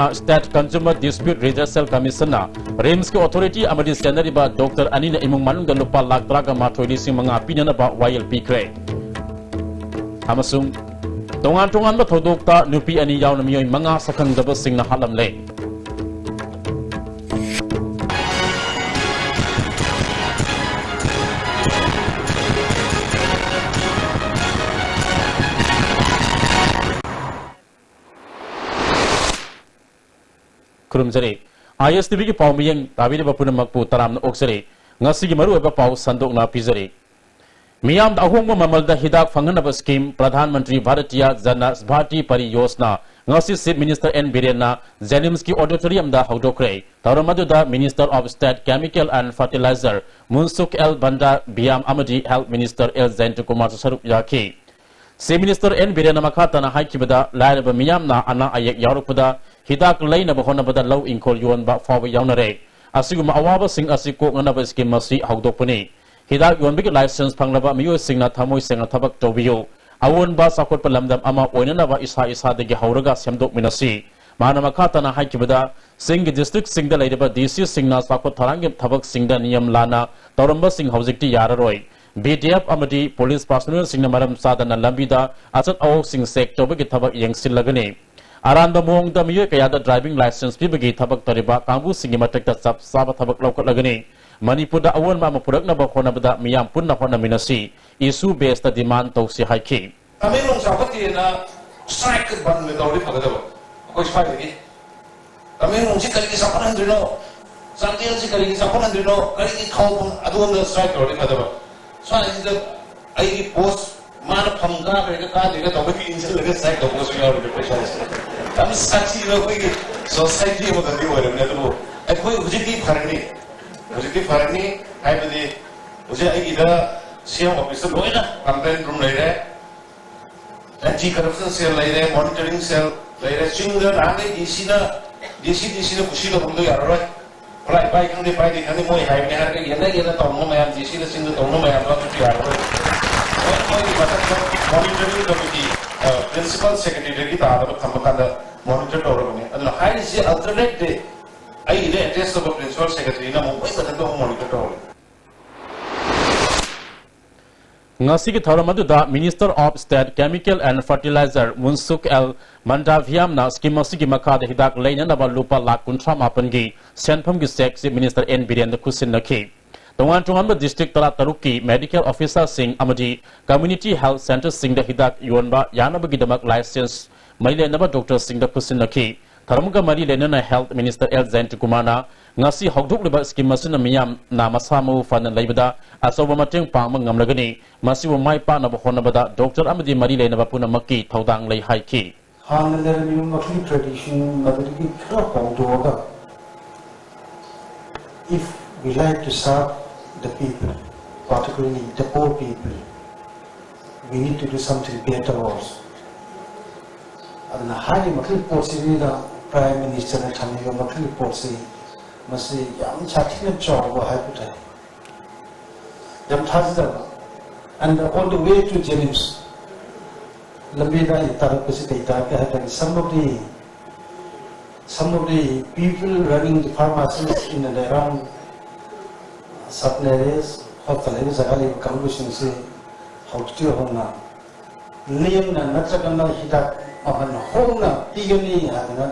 State Consumer Dispute Redressal Commission RIMS Authority Amadi Senariba Dr. Anina Imung Manung Lupa Lak Traga Matoi Sing Manga Pinanaba YLP Cray Amasung Tongan Tongan Batodokta Nupi Ani Yaunamiyo Manga Sakang Double Sing na Halam Lane Kurumjari ISTV ki pau miyang tabiri bapuna makpu taram na oksari ngasi ki maru eba pau sandok na pizari miyam da ahong mamal da hidak fangan ba scheme Pradhan Mantri Bharatiya Jana Bharti Pariyojna ngasi Chief Minister N Birena Jenims ki auditorium da haudokre taramadu da Minister of State Chemical and Fertilizer Munsuk El Banda Biam Amadi Health Minister El Zaintu Kumar Sarup Yaki Chief Minister N Birena makata na haikibada lairaba miyam na ana ayek yarupada Hidak lain na bahona bada law inkol yuan ba fawa yaunare asiguma awaba sing asiko ngana ba scheme masi haudokpani hidak yuan big license panglaba miyo sing na thamoi sing thabak tobiyo awon ba sakot palamdam ama oinana ba isa degi hauraga semdok minasi mana makata na haikibada sing district sing da laidaba DC sing na sakot tharangem thabak sing da niyam lana toramba sing haujikti yararoi BDF amadi police personnel sing na maram sadana lambida asat aw sing sector ba ki thabak yengsil lagani Aranda mong da miyo kaya da driving license pi bagi thabak tariba kambu singi matakta sab saba thabak laukat lagani Manipur da awan ma mapurak na ba khona bada miyam pun na khona minasi isu based da demand to si haiki kami long sakati na strike ban me dawri phagadawa koi spai lagi kami long sikali ki sapanan drino santiel sikali ki sapanan drino kali ki khau adun da strike dawri phagadawa so ai ki post mana phamga be ka de ka tobe ki injil lage strike dawri so yaar depression kami sachi ro koi society mo da diwa re ne to ai koi hujiki farani hai bade uje ai ida CM officer loina campaign room lai re anti corruption cell lai re monitoring cell lai re singa rangai DC na kusi lo bulu yar roi plai pai kang de moi hai ne har ke yena tawno mayam DC na singa tawno mayam lo tu yar roi koi monitoring committee principal secretary ki ta da thamka da monitor tawro ne adna hai is alternate day ai ile address of principal secretary na mo pai da to monitor tawro ngasi ki tharamadu da Minister of State Chemical and Fertilizer Munsuk El Mandaviam na scheme masi ki makha da hidak laina na ba lupa lakh kunthra mapan gi senpham gi sec Chief Minister N Birendra Kusin nakhi Tongan Tongan district tara taruk ki medical officer sing amadi community health center sing da hidak yonba yana ba gi damak license maile na ba doctor sing da Kusin nakhi tharamga mari lena na health minister El Zaintu Kumana ngasi hokduk liba scheme masina miyam na masamu fan laibada asoba mateng pang ngamlagani masiwa mai pa na bahona bada doctor amadi mari lena ba puna makki thaudang lai haiki han der mi makli tradition madri ki khra pang doga if we like to serve the people, particularly the poor people, we need to do something better also. Adana hali makli policy da prime minister na thamiga makli policy masi yam chathina job hai putai yam thazda and all the way to Jenims lambida itara pasi kaita ka hai some of the people running the pharmacies in and around certain areas hospitals zakali contribution se hospital hona liam na natrakanna hidak ahan hona tigani hana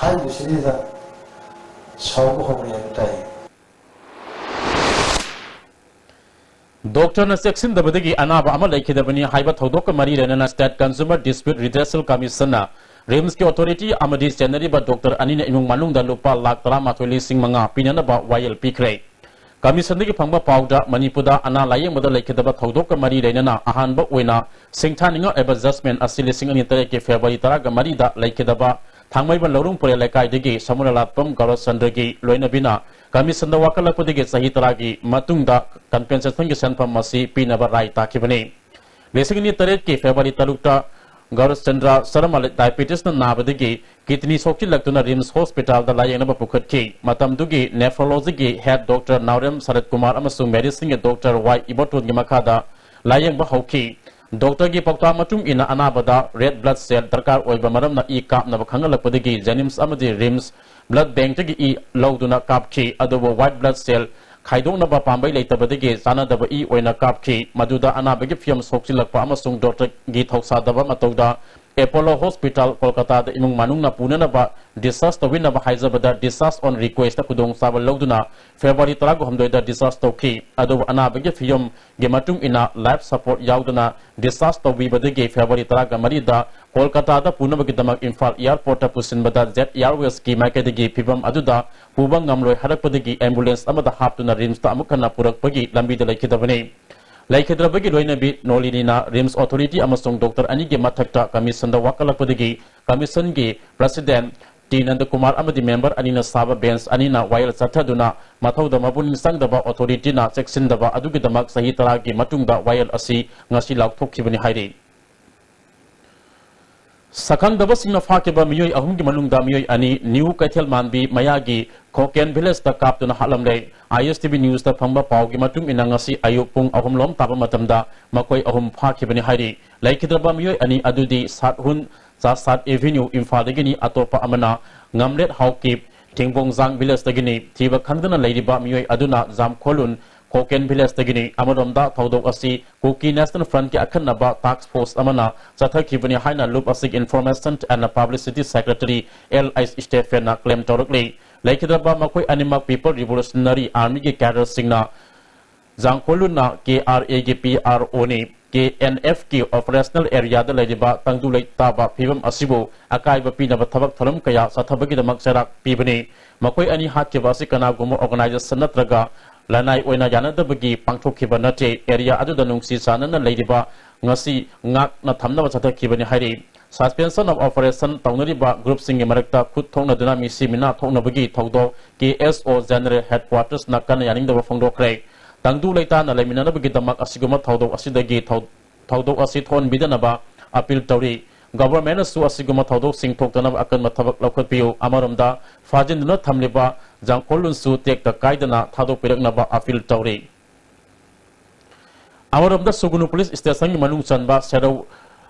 hal bisini da sabu hore yatai Doctor na section da badagi anaba amal laikhe da bani haiba thodok mari rena State Consumer Dispute Redressal Commission na RIMS ki authority amadi January ba Dr. Anina Imung Manung da lupa lakh tara matholi sing manga pinana ba YLP krai Commission ki phangba pawda Manipur ana layeng modal laikhe da ba thodok mari rena ahan ba oina singthaninga adjustment asili sing ani tare ke February tara ga mari da laikhe da ba thangmai ba lorung pore laikai degi samuna latpam garo sandagi loina bina Commission da wakalakpa degi sahi tara gi matung da compensation ki senpham masi pina ba rai takibani lesingni tare ke February talukta Gaurus Chandra Saramal diabetes na nabadagi kidney sokchi laktuna RIMS hospital da layeng na pukhat ki matam dugi nephrology ki head doctor Naurem Sarat Kumar amasung medicine Dr. Y Ibotun gi makada layeng ba hauki Doctor gi pakta matung ina anabada red blood cell darkar oiba maramna I kapna bakhangalakpadagi Janims amadi Rims blood bank tagi I lawduna kapchi adobo white blood cell khaidongnaba pambai leitabadagi sanadaba I oina kapchi maduda anabagi fiam soksilakpa amasung doctor gi thoksadaba matauda Apollo Hospital Kolkata da imung manung na punanaba disaster winaba haizabada disaster on request ta kudong sabal lawduna February 3 da disaster ki adobo anabagi fiam gematung ina life support yauduna disaster wibadagi February 3 da Kolkata da punabagi damak Imphal airport ta pusinbada Jet Airways ki makedagi pibam aduda pubang ngamloi harakpadagi ambulance amada haptuna Rims ta amukana purakpagi lambi da laikidabani Laikhidrabagi loinabi Nolinina Rims Authority amasung Dr. Anigi Mathakta Commission da wakalakpadagi Commission gi President T. Nandakumar amadi member anina saba bench anina while chathaduna mathauda mabuning sangdaba authority na section daba adugi damak sahi taragi matungda while asi ngasi laukthokibani hairi Sakang daba singna fakiba miyoi ahumgi manungda miyoi ani New Kaithel Manbi Mayagi Koken Village ta kaptuna halamle ISTV News ta phangba pawgi matung ina ngasi ayuk pung ahum lom taba matamda makoi ahum fakibani hairi laikhidraba miyoi ani adudi sathun Sat Avenue Imphal dagini atopa amana ngamlet hawkip Tingbongzang Village dagini thiba khandana leiriba miyoi aduna jam kholun Koken Village dagini amaromda thodok asi Kuki National Front ki akhanaba task force amana chathakibani haina loop asik information and publicity secretary L.I. Stephen na claim torokle laikhidraba makoi animak people revolutionary army ki cadre singna jangkolun na KRA ki PRO ni KNF ki operational area da laiba tangdu lai taba phibam asibo akaiba pinaba thabak tharam kaya sathabagi damak serak pibani makoi ani hatkiba si kana gumo organization natraga lanai oina janadabagi pangthokhiba nate area aduda nungsi sanana laiba ngasi ngak na thamnaba chathakibani hairi suspension of operation taunariba group singi marakta khut thongna duna mi simina thongnabagi thawdo KSO general headquarters nakana yaningdaba phongdokre tangdu leita na leminanabagi damak asiguma thawdo asidagi thawdo asi thon bidanaba appeal tawri government su asiguma thawdo singthoktanaba akan mathabak laukhatpiu amaramda fajinduna thamliba jangkolun su tekta kaidana thadok piraknaba appeal tawri amaramda sugunu police station gi manung chanba serau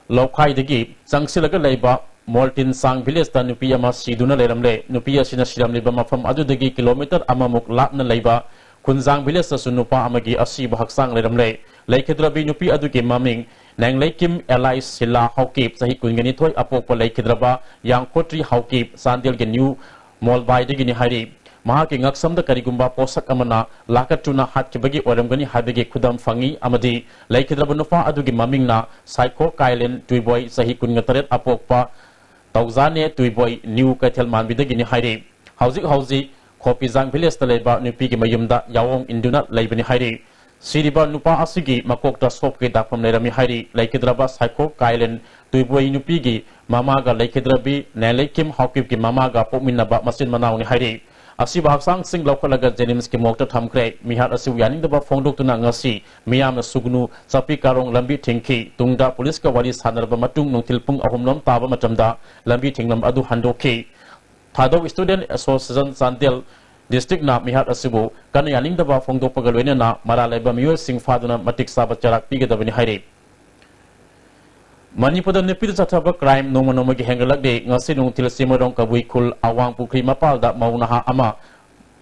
Lokai degi Changsilaga Laiba Moltin Sang Village ta nupi ama siduna leramle nupi asina siramliba mafam adu degi kilometer amamuk latna laiba Kunjang Village su nupa amagi asiba haksang leramle laikhidrabi nupi adu ki maming Nanglaikim Eli Silla Hawkip sahi kungani thoi apokpa laikhidraba yang kotri Hawkip Sandil ge new Molbai degi ni hari mahaki ngaksamda karigumba posak amana lakatuna hatkibagi oramgani habigi khudam fangi amadi laikhidraba nupa adugi mamingna Psycho Kailen Tuiboy sahi kungataret apokpa Tauzane Tuiboy New Kaithel Manbidagi ni hairi hauzi Khopijang Village taleba nupi gi mayumda yawong induna laibani hairi siriba nupa asigi makokta sopke dakpam lerami hairi laikhidraba Psycho Kailen Tuiboy nupi gi mamaga laikhidrabi Nalaikim Hawkip gi mamaga pominaba masin manawni hairi Asiba haksang sing laukalaga Jenims ki mokta thamkre mihat asiu yaning daba phongdok tuna ngasi miyam sugnu sapi karong lambi thingki tungda police ka wari sanarba matung nungtilpung ahumlom taba matamda lambi thinglam adu handokhi thadok student association Sandel district na mihat asibu kana yaning daba phongdok pagalwena na maralaiba miyo sing faduna matik saba charak pigedabani hairi Manipur nepil chathaba crime noma ki hengalak de ngasi nungtil simarong kabui khul awang pukri mapal da maunaha ama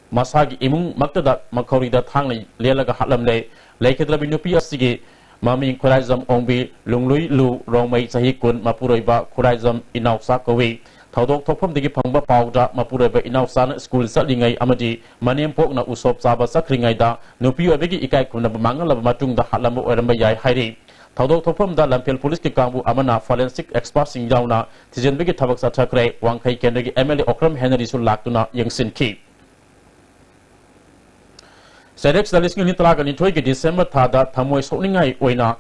masagi imung maktada makhori da thang lelaga hatlamle laikhidrabi nupi asigi mami khuraizam ongbi lunglui lu rongmai sahi kun mapuroiba khuraizam inausa kawi thodok thokpham digi phangba pawda mapuroiba inausa na school salingai amadi manempok na usop chaba sakringai da nupi obegi ikai kunna mangalaba matungda hatlamu oramba yai hairi Thodok thokpham da lampel police ki kangbu amana forensic expert sing jauna tijenbegi thabak sa thakre wangkhai kendagi MLA Okram Henry su laktuna yengsin ki Sedex dalisngi ni talaga ni thoi ki December thada thamoi sokningai oina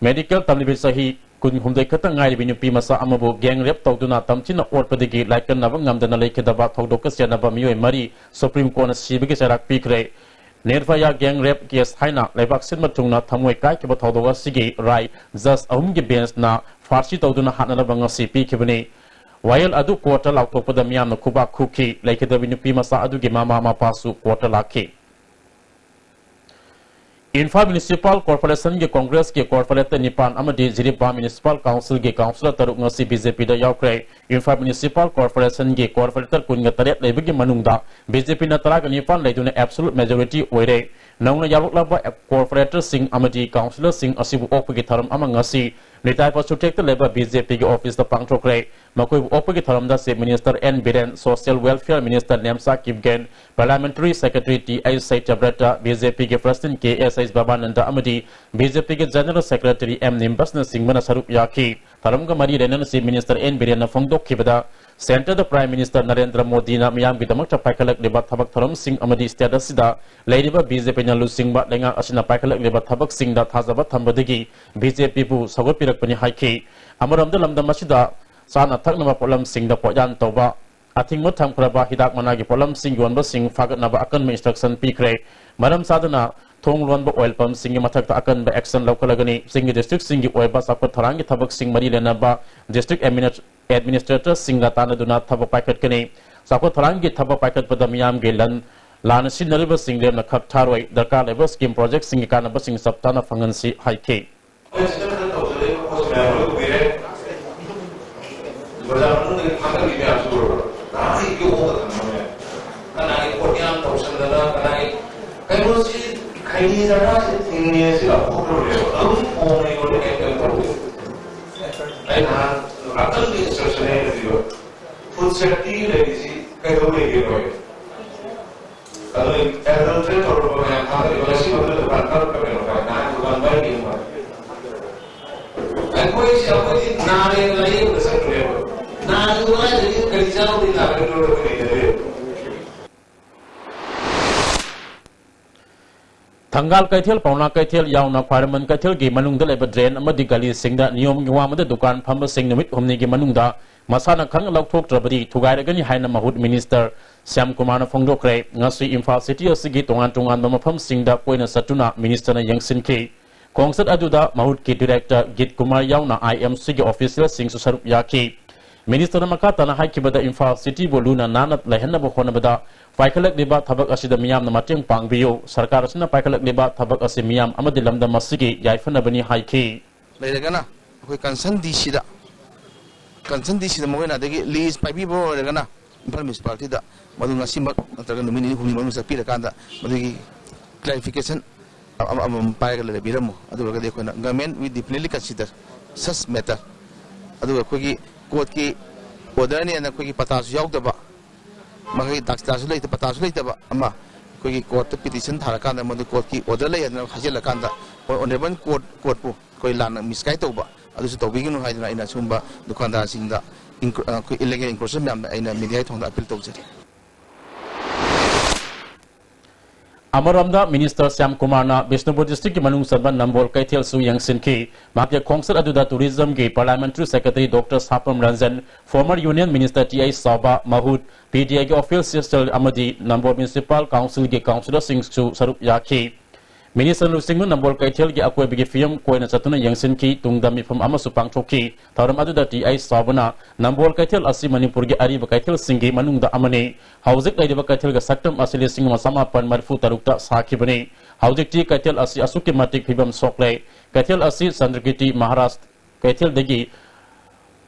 medical tamlibi sahi kun humdai khata ngai bi nupi masa amabu gang rape tawduna tamchina orpadigi laikan naba ngamdana laikhedaba thodok ka senaba miyoi mari Supreme Court na sibigi serak pikre Nervaya gang rape case haina lebak sinma tungna thamoi kai ke bathodoga sigi rai just ahum ge bench na farsi tawduna hatna banga CP kibani while adu quarter lautokpada miyam na kuba khuki laikhedabi nupi masa adu ge mama pasu quarter lakhi Infa Municipal Corporation के Congress के Corporator Nipan Amadi Jiripa Municipal Council के Councilor Taruk ngasi BJP da yaukre Infa Municipal Corporation के Corporator kunga taret lebigi manungda BJP na tara Nipan leiduna absolute majority oire nauna yaluklaba Corporator sing Amadi Councilor sing asibu okpagi tharam ama ngasi Nitai pasutek leba BJP के office da pangthokre makoi okpagi tharam da Chief Minister N Biren Social Welfare Minister Nemsa Kipgen Parliamentary Secretary T.I. Saichabrata BJP के President K.S. Babananda Amadi BJP के General Secretary M Nimbasna Singhmana Sarup Yaki Tharamga Mari Renan Chief Minister N Biren Fongdok Kibada Center the Prime Minister Narendra Modi na miyam gidamak paikalak libat thabak tharam sing amadi status sida leidiba BJP na lusing ba lenga asina paikalak libat thabak sing da thajaba thambadagi BJP bu sagot pirakpani haiki amaramda lamdam asida sana thaknaba polam sing da pojan toba athing mot tham kraba hidak managi polam sing yonba sing fagatnaba akan instruction pikre maram sadana thong luan ba oil pump singi mathak ta akan ba action laukalagani singi district singi oil ba sakot tharangi thabak sing mari lena ba district administrator singa tanaduna thabak paikat kani sakot tharangi thabak paikat pada miyam ge lan lan sinariba single na khak tharoi darkar level scheme project singi kana ba sing saptana fangan si haike Kaya na tingin sila po ang umay ko ni Kaya ay na atal di instruction ay nito food safety lagi kaya ko ni Kaya kalau error trade or mga kaya kasi mo ito bakal kami no kaya na dugan ba ni mo ay ko siya ko din na rin lagi ko sa kanya na dugan din kaya siya ko din na rin ko ni Tanggal kaithel pauna kaithel yauna parliament kaithel gi manung da leba drain amadi gali singda niyom gi wamada dukan phamba sing numit humni gi manungda masana khang lokthok trabadi thugairagani haina mahut minister Syam Kumar na phongdokre ngasi Imphal city asigi tongan mafam singda poina satuna minister na yangsin ki kongsat aduda mahut ki director Git Kumar yauna IMC gi official sing susarup yaki minister na makata na haikibada Imphal city boluna nanat lehenna bo khonabada Paikalak liba thabak asida miyam na mateng pangbiyo sarkar asina paikalak liba thabak asi miyam amadi lamda masigi yaifana bani haiki leiragana akoi kansan DC da moina dagi list paibi bo leiragana Imphal municipality da madu ngasi mak natraga numini huni manu sapira kanda madagi clarification paigal le biramo adu ga dekho na government we deeply consider such matter adu akoi court ki order ni na akoi patasu yaudaba Maka daksu lay patasu lay taba ama koi court petition tharakan madu court ki order lay na hajelakan da honorable court pu koi lan miskai toba adu su tobi ginu haidna ina sumba dukandar singda koi illegal incursion mem ina media thongda appeal tawjari Amaramda Minister Syam Kumar na Bishnupur district ki manung saban nambol kaithel su yangsin ki makya kongsat aduda tourism ki parliamentary secretary Dr. Sapam Ranjan former union minister T.I. Saba Mahut PDA ki official amadi nambol municipal council ki councilor sing su sarup yaki Minister Lusingun nambol kaithel ki akoi bigi film koina satuna yangsin ki tungdami pham ama supang thoki tharam aduda T.I. Sabana nambol kaithel asi Manipur ki ari ba kaithel singi manungda amani Haujik laidiba kaithel ga saktam asili sing masama pan marfu tarukta sakibani haujik ti kaithel asi asuki matik phibam sokle kaithel asi Sandragiti Maharashtra kaithel degi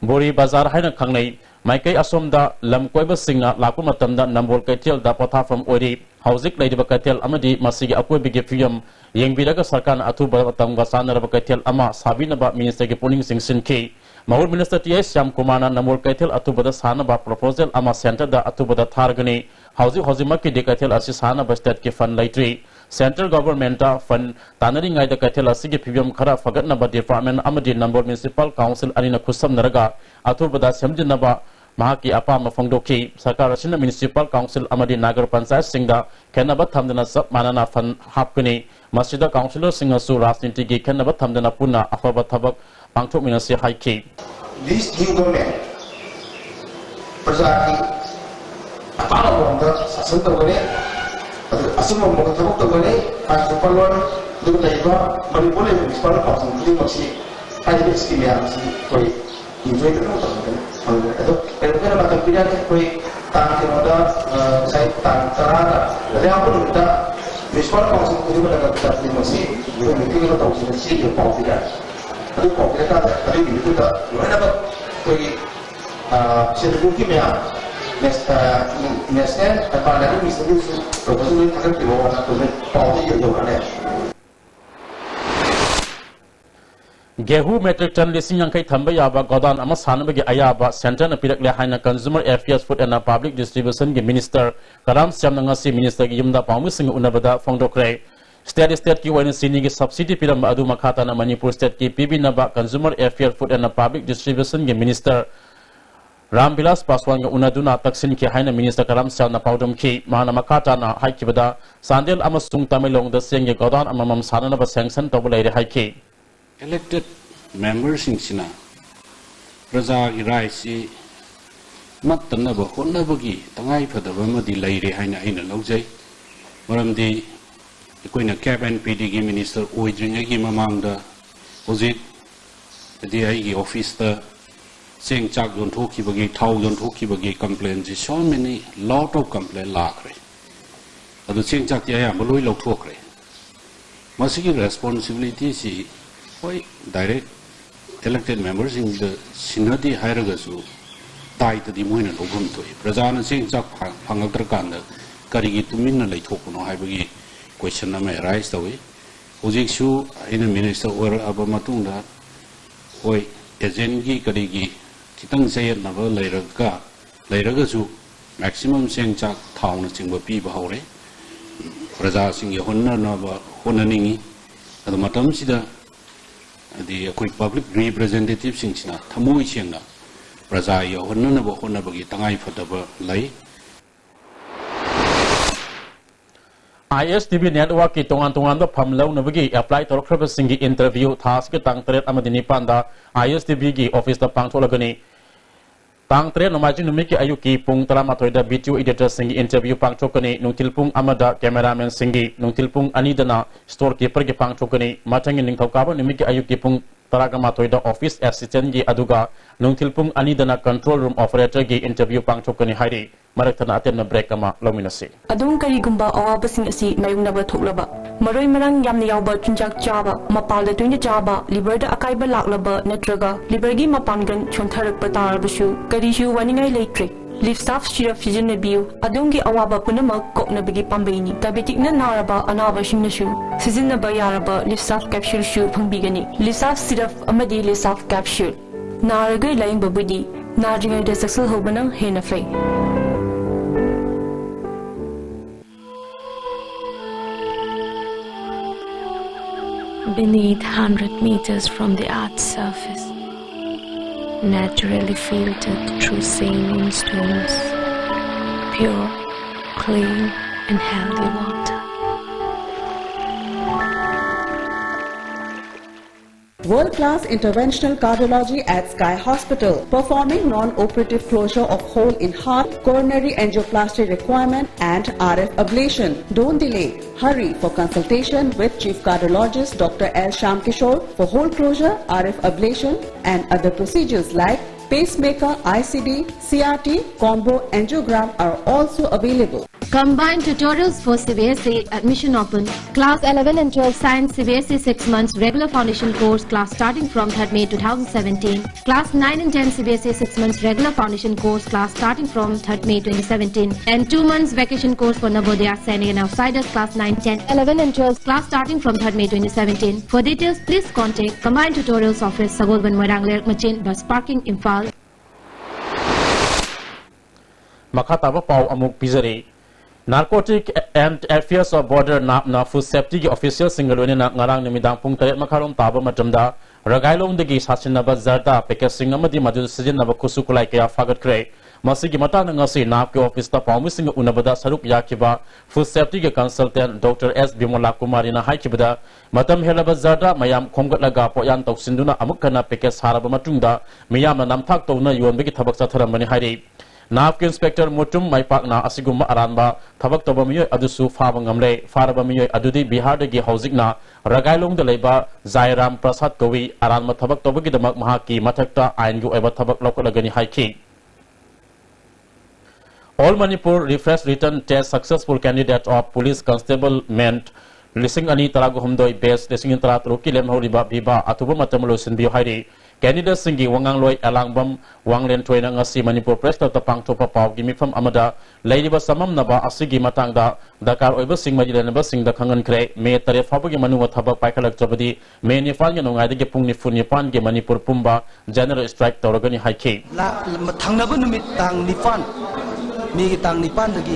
Bori Bazar haina khangnai maikai asomda lamkoiba singna laku matamda nambol kaithel da pothafam ori haujik laidiba kaithel amadi masigi akoi bigi phiyam yengbiraga sarkan athuba matamga sanaraba kaithel ama sabinaba minister gi puning singsin ki Mahur Minister T.I. Syam Kumar na namol kaithel atubada sana ba proposal ama center da atubada thargani hauzi ki de kaithel asi sana ba state ki fund laitri central government da fund tanari ngai da kaithel asi gi phibam khara fagatna ba department amadi number municipal council anina khusam naraga atubada semjina ba mahaki apa mafongdoki sarkar asina municipal council amadi nagar panchayat singda kenaba thamdana sab manana fund hapkani masjida councilor singasu rajniti gi kenaba thamdana puna afaba thabak Pangthok minasi haiki. This new government, Prajaki, apa orang dah sasun tu boleh, asal orang dah tahu tu boleh, pasal pelon tu lagi Manipur le municipal council tu masih ada skim yang masih koi enjoy tu tak boleh. Itu kalau macam pilihan koi tang kita saya tang terada, jadi apa tu kita Municipal Council ini pada kita masih meeting kita tahu sih dia pau tidak. Tapi pau kita tadi itu tak. Mana dapat pergi sesuatu kimia. National Parliament is also proposing to have the pau dia jauh mana. Gehu metric ton listing yang kai thamba yaba godan ama sanabagi ayaba center na pirak le haina consumer affairs food and public distribution ge minister karam syamna ngasi minister ge yumda pamu sing unabada fongdokre state ki wana sini ge subsidy piram adu makhata na Manipur state ki pibi naba consumer affairs food and public distribution ge minister Rambilas Paswan ge unaduna taksin ki haina minister karam syamna paudum ki mahana makhata na haikibada sandel ama sung tamilong da sing ge godan ama mam sanana ba sanction tobulai re haiki elected members in Sina Raja Iraisi Matanaba Honabagi, Tangai for the Ramadi Lady Hina in a Lojay, Maramdi, the Queen of Cap and PDG Minister Oidringagi among the Ozit, the DIE officer saying Chak don't talk bagi, Tau don't talk bagi complaints, so many lot of complaint lakre. At the same Chak Yaya Maloi Lokokre. Masiki responsibility see. Why direct elected members in the Sinati Hiragasu tied to the Moon and Ogun to it. Prazana saying Zak Pangakarkanda, Karigi to Mina like Hokuno Hibagi question may rise away. Uzikshu in a minister or Abamatunda, Why Ezengi Karigi, Kitang say it never later ga, Lairagasu, maximum saying Zak town single people hore. Praza sing Yahona Nova Honaningi, and the Matam Sida. The quick public representatives in China, Tamu China, Brazil, Honaba Honabagi, Tangai for the lay. ISTV network Tongan the Pamlo Navigi applied to a single interview task Tang Tret Amadini Panda, ISTV office the Pangtolagani. Tang Tret Nomajin Miki Ayuki, Pung Taramatoy, the video editor singing interview Pangchokani, Nuntilpung Amada, cameraman singi, Nuntilpung Anidana, storekeeper Pangchokani, Matang in Tokaba, Miki Ayuki Pung Taragamatoy, the office assistant Aduga, Nuntilpung Anidana, control room operator interview Pangchokani Hari, Maratana Atena Brekama, Luminasi. Adung Karigumba or Basing Sea, Mayunaba Tulaba. Maroi Marang Yamniaba, Tunjak Java, Mapal the Tunja Java, Liberta Akaiba Laklaba, Netraga, Libergi Mapangan, Chontarak Patar Bashu, Karishu, Waninga Electric. Live staff shira Fijan Nabu, Adungi Awaba Punama, Kokna Bigi Pambini, Tabitikna Naraba, Anava Shimnashu, Sizina Bayaraba, live staff capsule shoe from Bigani, live staff Sidaf Amadi, live staff capsule. Naraga Laying Babudi, Narjinga de Saxel Hobana, Henafay. Beneath 100 meters from the Earth's surface, naturally filtered through saline stones, pure, clean and healthy water. World-class interventional cardiology at Sky Hospital, performing non-operative closure of hole in heart, coronary angioplasty requirement and RF ablation. Don't delay. Hurry for consultation with Chief Cardiologist Dr. L. Shyam Kishore for hole closure, RF ablation and other procedures like pacemaker, ICD, CRT, combo angiogram are also available. Combined tutorials for CBSE admission open. Class 11 and 12 Science CBSE 6 months regular foundation course class starting from 3rd May 2017. Class 9 and 10 CBSE 6 months regular foundation course class starting from 3rd May 2017. And 2 months vacation course for Navodaya, Sainik and Outsiders class 9, 10, 11 and 12 class starting from 3rd May 2017. For details, please contact Combined Tutorials Office, Sagolban Moirang Machin, Bus Parking, Imphal. Makataba Pau Amuk Pizari. Narcotic and Affairs of Border na Food Safety Official Single na ngarang nimidang pung taret makarom taba matamda ragailong degi sasinaba zarda pekasing amadi madu sizinaba kusukulai kaya fagat kre masigi mata na ngasi napke office ta paumising unabada saruk yakiba Food Safety ge consultant Dr. S. Bimola Kumari na haikibada matam helaba zarda mayam khomgat laga poyan toksinduna amukkana pekas haraba matungda miyam na namthak tawna yonbegi thabak satharamani hairi Navke Inspector Mutum Maipakna Asiguma Aranba, Tabak Tobamio Adusu Fabangamle, Farabamio Adudi Bihar de Hausigna, Ragailung de Leba, Zairam Prasad Govi, Aranma Tabak Tobagi the Mahaki, Matakta, Aingu Eva Tabak Lokalagani Haiki. All Manipur refresh written test successful candidate of police constable meant lising ani tarago humdoi base lising tara truki lem horiba biba atuba matamlo sinbi hairi candidate singi wangang loi alangbam wanglen toina ngasi Manipur press ta pang thopa paw gi mifam amada leidiba samam naba asigi matangda dakar oiba sing majilana ba sing da khangan kre me tare fabagi manu thaba paikalak jabadi me ni fal ngano ngai de pungni funi pan ge Manipur pumba general strike torogani haiki la thangnaba numit tang nifan mi gi tang nipan dagi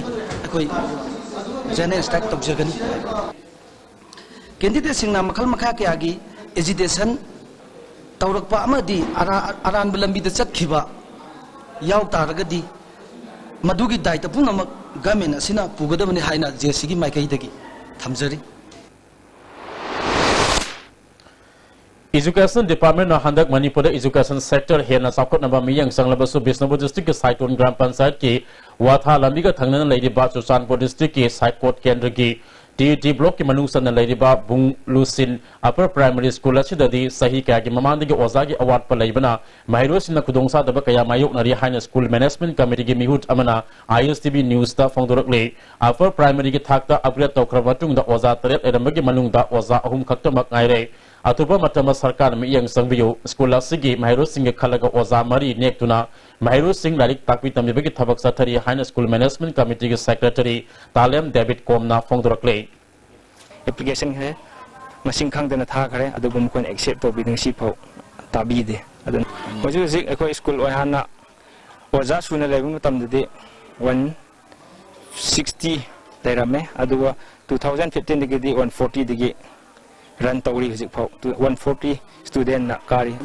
koi general strike tokjagani candidate singna makhal makha ke agi agitation tawrakpa amadi aran belambi da chatkhiba yaw taragadi madugi daita punamak gamen asina pugadabani haina jesi gi maikai dagi thamjari Education Department na handak Manipur education sector hena sakot naba miyang sanglabasu Bisnupur district ke Saiton Gram Panchayat ki watha lambiga thangnan leidiba Susanpur district ki Saikot Kendra ki DT block ki manusan na leidiba Bung Lusin upper primary school asidadi sahi kaya ki mamandigi ozagi award pa leibana mahirosin na kudongsa daba kaya mayok na high school management committee ki mihut amana ISTV news ta phongdorakle upper primary ki thakta upgrade tawkra matung da oza taret erambagi manung da oza ahum khakta mak ngaire atuba matama sarkar mi yang sangbiyo school asigi mahiru singh khalaga oza mari nektuna mahiru singh larik takpi tamibagi thabak sathari high school management committee ki secretary Talem David Komna phongdorakle application hai masing khang dana tha khare adugum kon accept to biding si phau tabi de adun hoju zik ekoi school oi hana oza suna lebu tam de 160 terame aduwa 2015 de gi 140 de gi run tawri zik phau 140 student na kari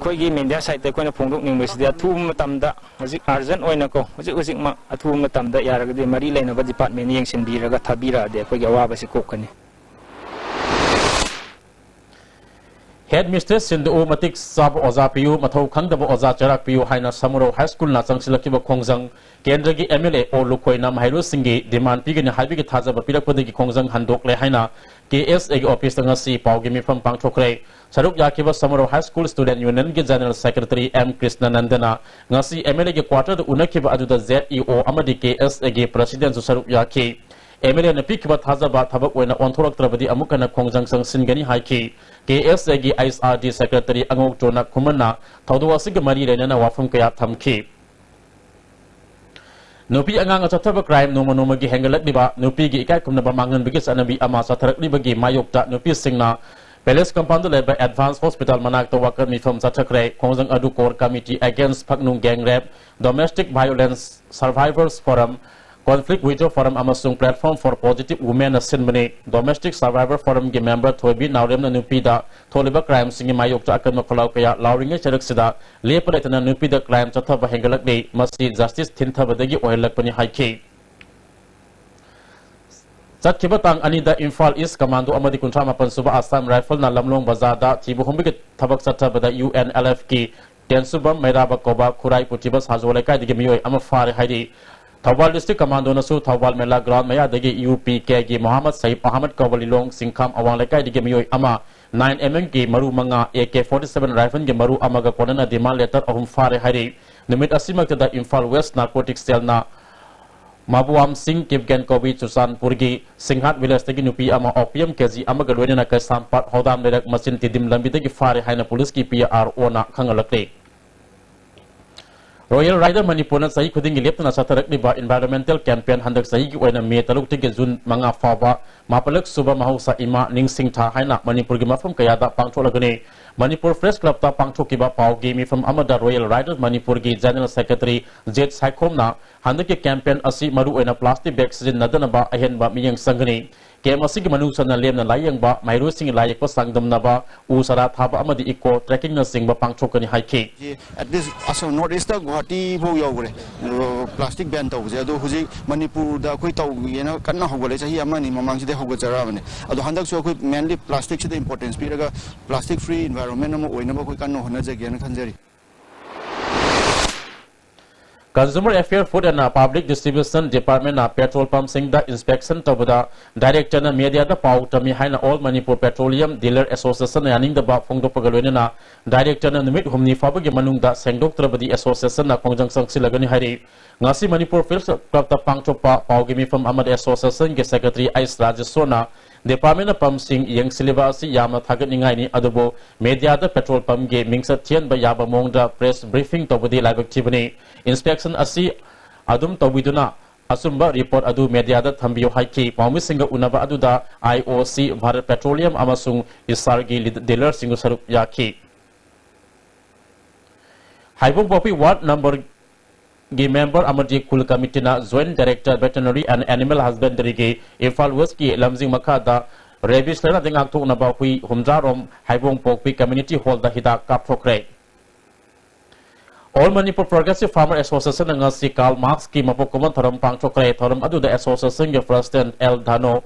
khoi gi media site te koina phongdok university athu matam da hoji urgent oina ko hoji ma athu matam da yaraga de mari leina ba department yeng sin biraga thabira de khoi gi awa si kokani Headmistress Sindu Matik Sab Oza Piu Mathau Khangdaba Oza Charak Piu Haina Samuro High School na Changsilakiba Khongjang Kendragi MLA O Lukoina Mahairu Singhi demand pigini Habigi Thajaba Pirakpadagi Khongjang Handok Le Haina KSA office ngasi Paugi Mifam Pangchokre Saruk Yakiba Samuro High School Student Union gi General Secretary M Krishna Nandana ngasi MLA gi quarter unakiba aduda ZEO amadi KSA gi President Saruk Yaki MLA na pikiba thajaba thabak oina onthorak trabadi amukana Khongjang sang singani haiki KSA gi ISRD Secretary Angok Chona Khumana Thawdawasig mari renana wafam kaya thamki Nupi angang achathaba crime noma gi hengalak diba nupi gi ikai kumna bamangan bigis anabi ama satharak libagi mayokta nupi singna Palace Compound leba Advanced Hospital manak to wakar mifam sathakre Khongjang adu core committee against Phaknung gang rape domestic violence survivors forum Conflict Widow Forum amasung Platform for Positive Women Asinmani Domestic Survivor Forum gi member Thoibi Naurem na nupida tholiba crime singi mayok ta akan makhlaw kaya lauringe charak sida leparetana nupida crime chathaba hengalak dei masi justice thintabadagi ohelak pani haiki Chatkiba tang anida Imphal East Commando amadi kuntra mapan suba Assam Rifle na lamlong bazada thibu humbigi thabak chathabada UNLF ki tensubam meraba koba khurai putibas hazole kai digi miyoi ama fare haidi Thawbal District Commando nasu Thawbal Mela Ground maya dagi UPK gi Muhammad Saib Ahmad Kawalilong Singkham awang lekai digi miyoi ama 9mm gi maru manga AK47 rifle gi maru amaga konana demand letter ahum fare hari numit asimak da Imphal West Narcotics Cell na Mabuam Singh Kipgen Kobi Susanpur gi Singhat Village dagi nupi ama opium kg amaga loina ka sampat hodam ledak masin tidim lambi dagi fare haina police ki PRO na khangalakte Royal Rider Manipur na sahi khuding lepna satharak liba environmental campaign handak sahi gi oina me taluk tige jun manga fawa mapalak suba mahausa ima ningsing tha haina Manipur gi mafam kaya da pangtholagani Manipur Press Club ta pangthokiba pau gi mi from amada Royal Rider Manipur gi General Secretary Jet Saikhom na handak ki campaign asi maru oina plastic bag sin nadana ba ahen ba miyang sangani kem asi gi manu sana lemna layang ba mairu sing layak pa sangdam na ba usara thaba amadi eco tracking na sing ba pangthokani haiki at this aso north east ta Guwahati bo yogre plastic ban taw je ado huji Manipur da koi taw yena kanna hogale chahi amani mamang side hogajara mane ado handak so koi mainly plastic side importance piraga plastic free environment am oina ba koi kanno hona je gyan khanjari Consumer Affairs Food and Public Distribution Department petrol pump sing the inspection tabada Director na media da pau tami haina All Manipur Petroleum Dealer Association yaning da ba phongdo pagalwena na Director na numit humni fabagi manung da sengdok trabadi association na kongjang sangsilagani hari ngasi Manipur Films Club ta pangchopa pau gimi from Ahmad Association ge Secretary Ais Rajasona Department of Pump Sing yang siliba si yama thagat ningai ni adubo media da petrol pump ge mingsa thian ba yaba mongda press briefing tobudi laibak chibani inspection asi adum tobiduna asumba report adu media da thambiyo haiki pawmi singa unaba aduda IOC Bharat Petroleum amasung isar gi dealer singu sarup yaki Haibong Popi Ward number gi member amadi kul committee na joint director veterinary and animal husbandry gi Ifal West ki lamjing makada rabies lena dengak tu na ba hui humjarom Haibong Popi community hall da hida kap thokre All Manipur Progressive Farmer Association nga si Karl Marx ki mapokuman thoram pangchokre thoram adu da association ge president El Dhano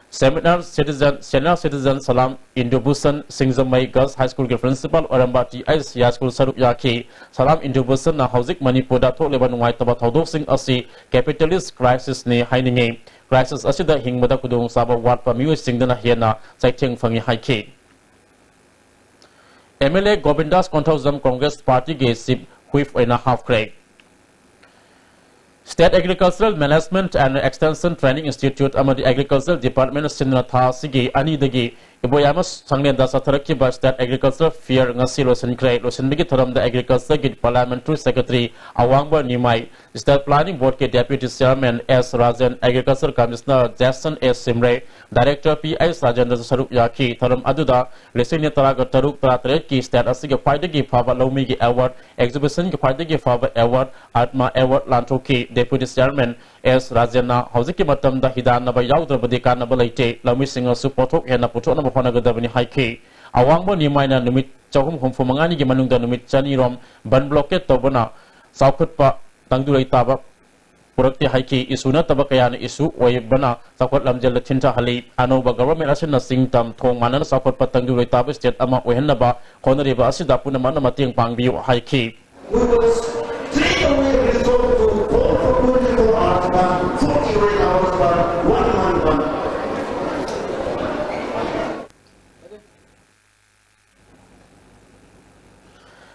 senior citizen Salam Indubusan Singzamai Girls High School ge principal Orambati Ais Ya School Sarup Yaki Salam Indubusan na Hauzik Manipur da thok leba nuai taba thodok sing asi capitalist crisis ni haininge crisis asi da hingmada kudung saba wat pa miu singdana hiana saitheng fangi haiki MLA Govindas Konthawjam Congress Party ge sip whip and a half crack. State Agricultural Management and Extension Training Institute amadi Agricultural Department Sinna Tha Sigi Ani Dagi Iboyamas Sanglen da Sataraki by State Agricultural Fair ngasi losen kray losen bigi thoram the Agriculture Git Parliamentary Secretary Awangba Nimai State Planning Board ke Deputy Chairman S Rajan Agriculture Commissioner Jason S Simre Director PI Rajendra Sarup Yaki thoram aduda leseni taraga taruk tratre ki state asige khwaidagi phaba lomi gi award exhibition gi khwaidagi phaba award Atma Award Lantoki Deputy Chairman S Rajana Hauziki matam da hidana ba yaudra kana balaite lami singa su pothok hena puthok na phona gadabani haiki awangba ni maina numit chahum humfu mangani gi manungda numit chani rom ban blockade tobana saukutpa tangdulai taba purakti haiki isuna taba kayana isu oibana sakot lamjel thinta hali anoba government asina singtam thong manana sakot patangdulai taba state ama ohenna ba khonari ba asida puna mana matiang pangbiu haiki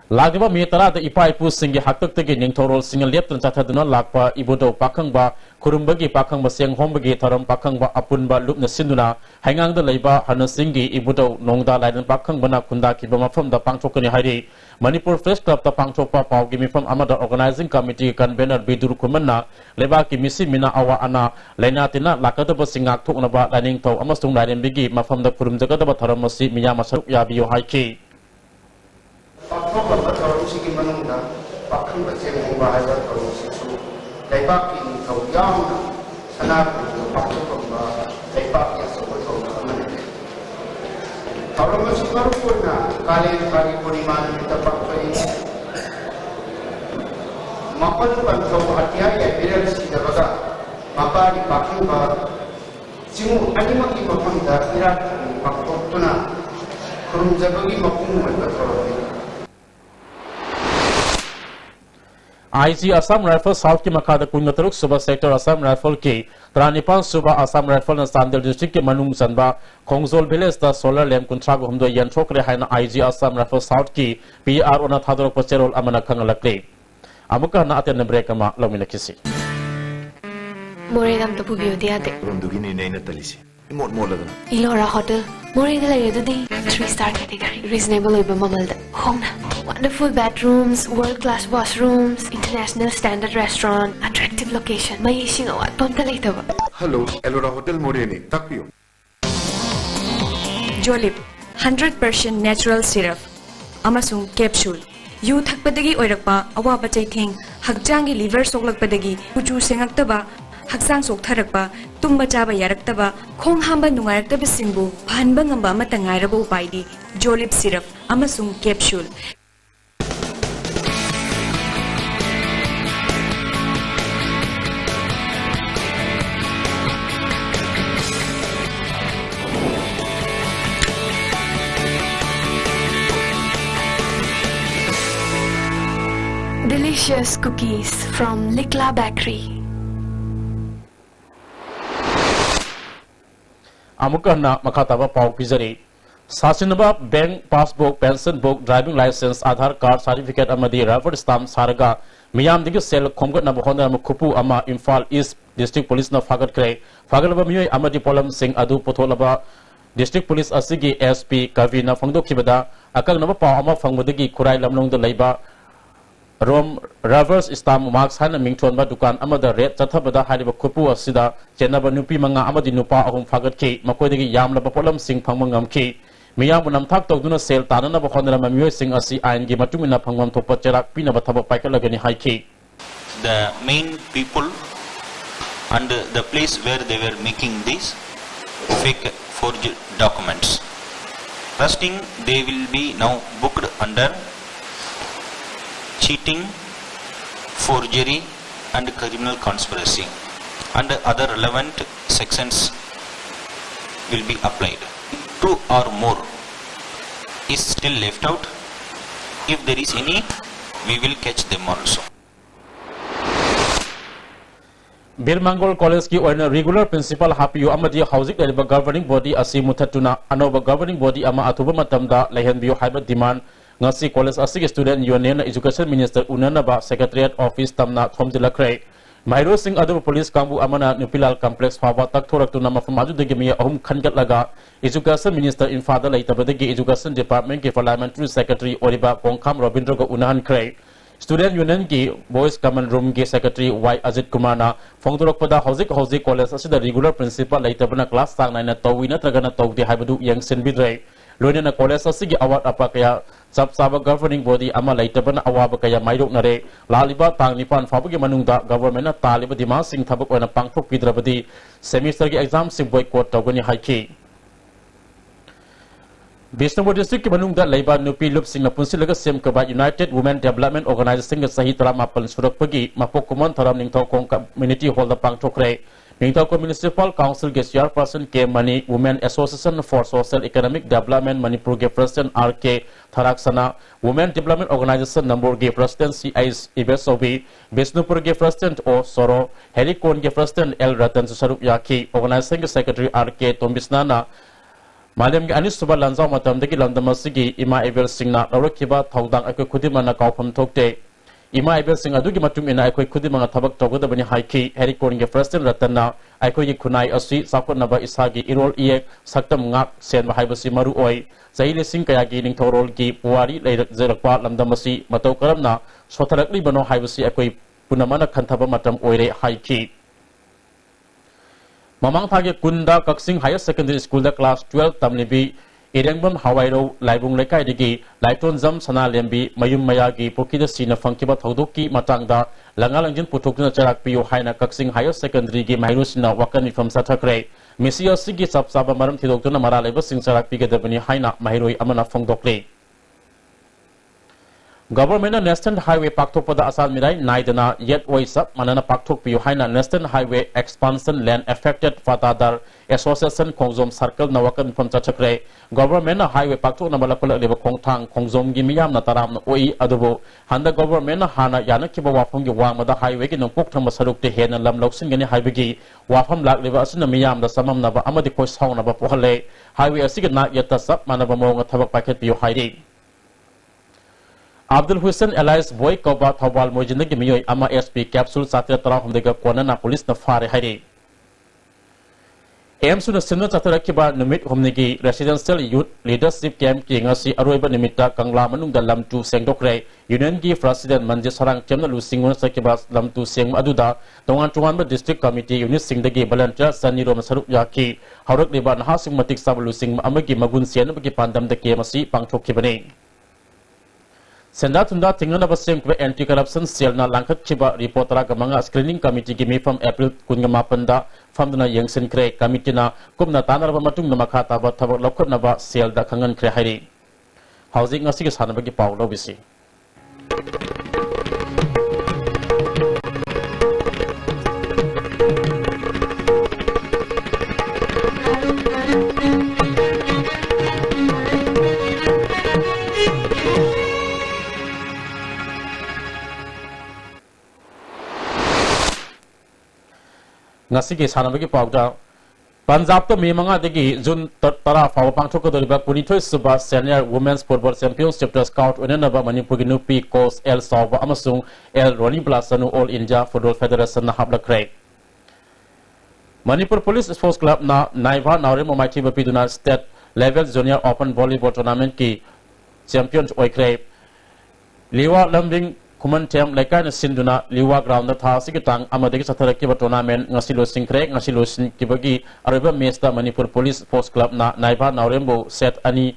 Lagdiba mitara da ipai pu singi haktak tegi ningthorol singal lep tan chathaduna lakpa ibodo pakhangba kurumbagi pakhangba seng hombagi tharam pakhangba apunba lupna sinduna hangang da leiba hana singi ibodo nongda laidan pakhangba na khunda kiba mafam da pangchokani hari Manipur Press Club ta pangchokpa pau gimi from amada organizing committee convener bidur kumanna leba ki misi mina awa ana lainatina lakadaba singak thokna ba laning thaw amasung lairen bigi mafam da kurum jaga da tharam masi miya masaruk yabiyo haiki Pakthok Pathology ki manungda pakhang bache mongba haiba thorosi su leibak ki thau yamna sana pakthok ba leibak ya so thau amane thauram sikaru kona kale kali purima ta pakthoi mapan panthok hatia ya biral si daga mapari pakhang ba jimu animaki mapanda irat pakthok tuna kurum jabagi mapung ba thorosi IG Assam Rifle South ki makada kungataruk Suba Sector Assam Rifle ki Tranipan Suba Assam Rifle na Sandel District ki manung sanba Khongzol Village da solar lamp kuntrag humdo yantrokre haina IG Assam Rifle South ki PR ona thadorok pacherol amana khangalakle amuka na aten break ama lomina kisi Moredam to pubiyo diate Rondugi ni nei na talisi imot moladana Ilora Hotel Moreda lay the 3-star category reasonable oiba mamalda hongna wonderful bedrooms world-class washrooms international standard restaurant attractive location mai ising awat pamta leitaba Hello Elora Hotel Moreni takpiyo Jolip 100% natural syrup amasung capsule yu thakpadagi oirakpa awaba chaitheng hakjangi liver soklakpadagi kuchu sengaktaba haksang soktharakpa tumba chaba yaraktaba khong hamba nungaraktaba singbu phanba ngamba amata ngairaba upaidi Jolip syrup amasung capsule delicious cookies from Likla Bakery. Amukana Makataba Pau Pizari. Sasinaba bank passbook, pension book, driving license, Aadhaar card, certificate Amadi, rubber stamp, Saraga, Miyam Digi Sel, Komgat Nabahonda Mukupu Ama, Imphal East District Police na Fagat Kray, Fagalaba Mui Amadi Polam Singh Adu Potolaba, District Police Asigi SP, Kavina, Fangdo Kibada, Akal Naba Pau Ama Fangwadigi, Kurai Lamlong the Labor. Rom reverse stamp marks hana mingthon ba dukan amada red chathabada hariba khupu asida chenaba nupi manga amadi nupa ahum fagat ki makoidagi yamla polam sing phangmangam ki miyam bunam thak togduna sel tanana ba khonra mamyo sing asi ain gi matumina phangmam thopa cherak pinaba thaba paikalagani haiki. The main people and the place where they were making these fake forged documents. First thing, they will be now booked under cheating, forgery and criminal conspiracy, and other relevant sections will be applied. 2 or more is still left out. If there is any, we will catch them also. Birmangol College ki oina regular principal hapiyu amadi housing leriba governing body asi muthatuna anoba governing body ama atuba matamda lehenbiyu haiba demand ngasi college asig student union education minister unanaba secretariat office tamna thomjilakre mairo sing adu police kambu amana nupilal complex hawa tak thoraktuna mafam aju degi mi ahum khangatlaga education minister infada laitabadegi education department ke parliamentary secretary oriba kongkham robindra ko unahan kre student union ki boys common room ke secretary y ajit kumar na phongdorok pada housing college asida regular principal laitabana class sang naina tawina tragana tawdi haibadu yang senbidre loina college asigi award apakaya sab saba governing body ama laitabana awaba kaya mairok nare laliba tang nipan fabugi manungda government na taliba dima sing thabak oina pangthok pidrabadi semester ki exam sing boycott tawgani haiki Bishnupur district ki manungda laiba nupi lup sing na punsilaga sem kaba United Women Development Organization ke sahi tara mapal surak pagi mapok kumon tharam ningthaw kong community hall da pangthokre ningthaw ko municipal council ke chairperson ke mani Women Association for Social Economic Development Manipur ke president RK Tharaksana Women Development Organization number ke president CIS Ibesobi Bishnupur ke president O Soro Helikon ke president L Ratan Sarup Yaki organization ke secretary RK Tombisnana Madam Anis Suba Lanzao Matam de Landamasi, Ima Evel Singna, Orokiba, Taudang, Eko Kudimana Kaupam Tokte, Ima Evel Sing Adugi Matum in Eko Kudimana Tabak Togoda Bani Haiki, Herikoring a First and Ratana, Eko Yikunai Asi, Sakonaba Isagi, Irol Iek, Saktam Ngak, Sen Mahibasi Maru Oi, Zaili Sinkayagi, Torol Gi, Puari, Zerakwa, Landamasi, Matokaramna, Sotarakli Bano Hibasi Eko Punamana Kantaba Matam Oire Haiki. Mamang thage Kunda Kaksing Higher Secondary School da class 12 tamlibi Irengbam Hawairo Laibung Lekai digi Laiton Zam Sana Lembi Mayum Mayagi Pokida Sina Funkiba Taudoki Matangda Langalangjin Putokuna Charak Pio Haina Kaksing Higher Secondary gi Mahirusina Wakani from Satakre Misia Sigi Sapsaba Maram Tidokuna Maraleba Sing Charak Piga Devani Haina Mahiroi Amana Fongdokle Government National Highway Paktok pada asal mirai naidana yet waisap manana Paktok piu haina National Highway Expansion Land Affected Fatadar Association Kongzom Circle nawakan from Chachakre Government Highway Paktok na malakula leba kongtang Kongzom gimiyam na taram na oi adubo handa Government hana yana kiba wafam gi wang mada highway ki nungpok thang masaruk te hena lam loksin gani highway gi wafam lak leba asina miyam da samam na ba amadi koi saung na ba pohale highway asig na yata sap mana ba mo nga thabak paket piu hairi Abdul Hussein Elias Boy Koba Thawal Mojindagi Miyoy Ama SP Capsule Satya Tara Humdega Kwanana Police na Fare Hairi Suna Sinu Chatara Kiba Numit Humnigi Residential Youth Leadership Camp Ki Ngasi Aroiba Nimita Kangla Manungda Lamtu Sengdokre Union Gi President Manje Sarang Chemna Lu Singun Sakiba Lamtu Seng Aduda Tongan Tuanba District Committee Unit Singdagi Balantra Saniro Masarup Yaki Harak Liba Nahasing Matik Sablu Sing Amagi Magun Sian Bagi Pandam de Kemasi Pangchok Kibane Senda tunda tinggal na basing kwe anti-corruption cell na langkat chiba reportera ka mga screening committee gimi from April kun nga mapanda from na yang sen kre committee na kum na tanar ba matung na makata ba tabak lokot na ba cell da kangan kre hairi housing nga sige sana bagi Paulo bisi ngasi ki sanabagi pawda Punjab to me manga degi June tara fawa pangthokadoriba 22 suba senior women's football championship to scout unenaba Manipur gi nupi coach El Sawa amasung El Roni Blasanu All India Football Federation na hablakre Manipur Police Sports Club na Naiva Naure Momaiti Bapiduna State Level Junior Open Volleyball Tournament ki champions oikre Liwa Lambing Kuman Tem Laikan Sinduna Liwa Ground Tha Sikitang Amadegi Satharaki Tournament Ngasilo Singkrek Ngasilo Kibagi Araba Mesta Manipur Police Sports Club na Naiva Naurembo set ani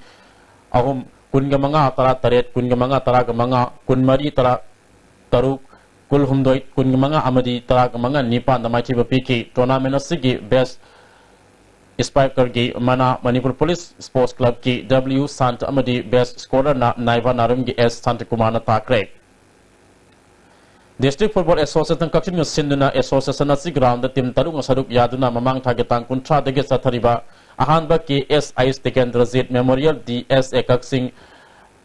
ahum kungamanga tara taret kungamanga tara gamanga kunmari tara taruk kul humdoi kungamanga amadi tara gamanga nipan damachi bapiki tournament asigi best Spiker gi mana Manipur Police Sports Club ki W Sant amadi best scorer na Naiva Narum gi S Sant Kumar na takre District Football Association Kaksin Sinduna Association asig ground team tarung saruk yaduna mamang targetang kuntra dege sathariba ahanba ki SI Tekendrazit Memorial DSA Kaksin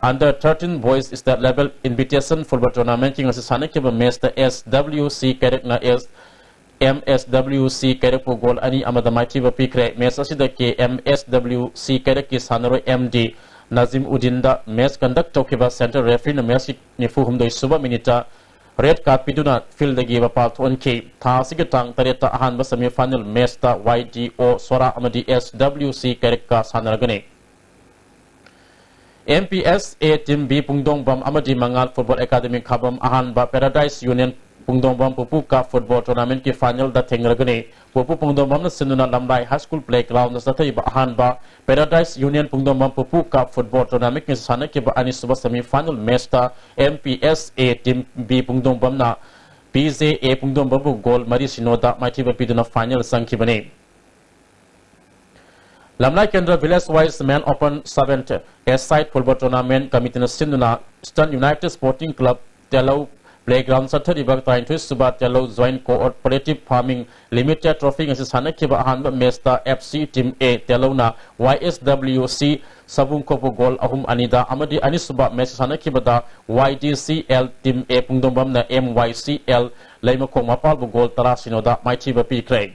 Under 13 Boys State Level Invitation Football Tournament king asisane ke match the SWC Kerek na S MSWC Kerek po goal ani amada machi ba pikre match asida ke MSWC Kerek ki sanaro MD Nazim Udinda match conduct tokiba center referee na match ni fu humdoi suba minita red card piduna field gi ba pa thon ke tha sigitang tareta ahan ba semi final match ta YGO Sora amadi SWC Kerek ka sanaragane MPS A Team B Pungdong Bam Amadi Mangal Football Academy Khabam Ahan Ba Paradise Union Pungdong Bam Pupu Ka Football Tournament ki final da thengragane Pupu Pungdong Bam na Sinduna Lambai High School Playground na sathai ba Ahan Ba Paradise Union Pungdong Bam Pupu Ka Football Tournament ki sana ki ba ani suba semi final match ta MPS A Team B Pungdong Bam na PJ A Pungdong Bam goal mari sinoda maiti ba piduna final sangki bane Lamlai Kendra Village Wise Man Open 7th S-Side Football Tournament Committee na Sinduna Eastern United Sporting Club Tello Playground Sathari Bag Train to Suba Tello Joint Cooperative Farming Limited Trophy ngasi sana kiba ahan ba Mesta FC Team A Tello na YSWC Sabung Kopo Goal ahum anida amadi ani suba match sana kiba da YDCL Team A Pungdong Bam na MYCL Laima Kong Mapal bu goal tara sinoda maiti ba pikre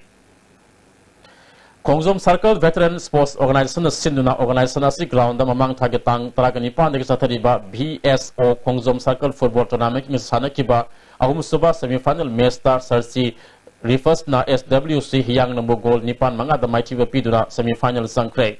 Kongzom Circle Veteran Sports Organization na Sinduna Organization asi ground da mamang targetang taragani pan degi sathariba BSO Kongzom Circle Football Tournament ki sana kiba ahum suba semi final match ta sarsi refers na SWC hiyang number goal nipan manga da maiti ba piduna semi final sangkre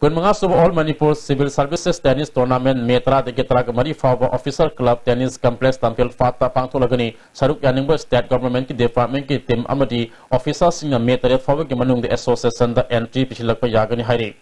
Kun mga suba All Manipur Civil Services Tennis Tournament metra degi taragamari fawa Officer Club Tennis Complex tampil fata pangtulagani saruk yaningba State Government ki Department ki team amadi officers singa metra fawa ki manung the association da entry pichilakpa yagani hairi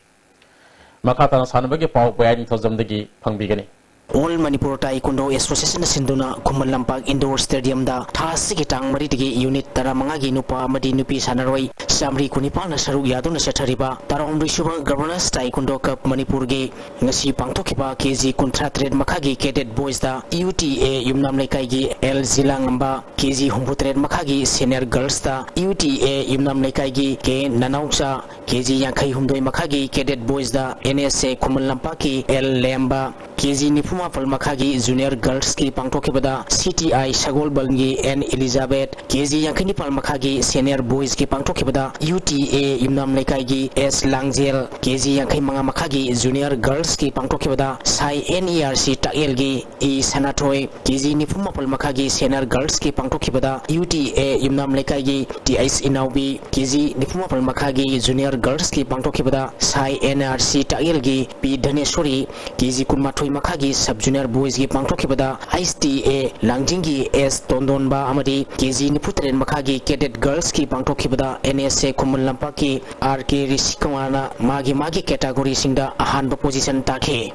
makata na sanabagi pau bayani thazam degi pangbigani All Manipur Taekwondo Association Sinduna Kumal Lampag Indoor Stadium da thasi kitang maritigi unit tara mangagi nupa amadi nupi sanaroi samri kunipal na saruk yaduna sathariba tarom risuba Governors Taekwondo Cup Manipur ge ngasi pangthokiba KG Kuntratred makhagi cadet boys da UTA yumnam laikai gi L Zilangamba KG Humputred makhagi senior girls da UTA yumnam laikai gi K Nanausa KG Yankai Humdoi makhagi cadet boys da NSA Kumal Lampaki L Lemba KG Nipuma Palmakhagi Junior Girls ki pangtokibada CTI Sagol Balngi N Elizabeth KG Yankini Palmakhagi Senior Boys ki pangtokibada UTA Yumnam Laikai gi S Langzel KG Yankai Manga Makhagi Junior Girls ki pangtokibada Sai NERC Tael gi E Sanatoy KG Nipuma Palmakhagi Senior Girls ki pangtokibada UTA Yumnam Laikai gi TIS Inaubi KG Nipuma Palmakhagi Junior Girls ki pangtokibada Sai NRC Tael gi P Dhaneswari KG Kunmatoi Makhagi Sub Junior Boys ki pangtokibada ISTA Langjingi S Tondonba amadi KG Niputren Makhagi Cadet Girls ki pangtokibada NSA Kumal Lampaki RK Risikamana magi category singda ahanba position takhe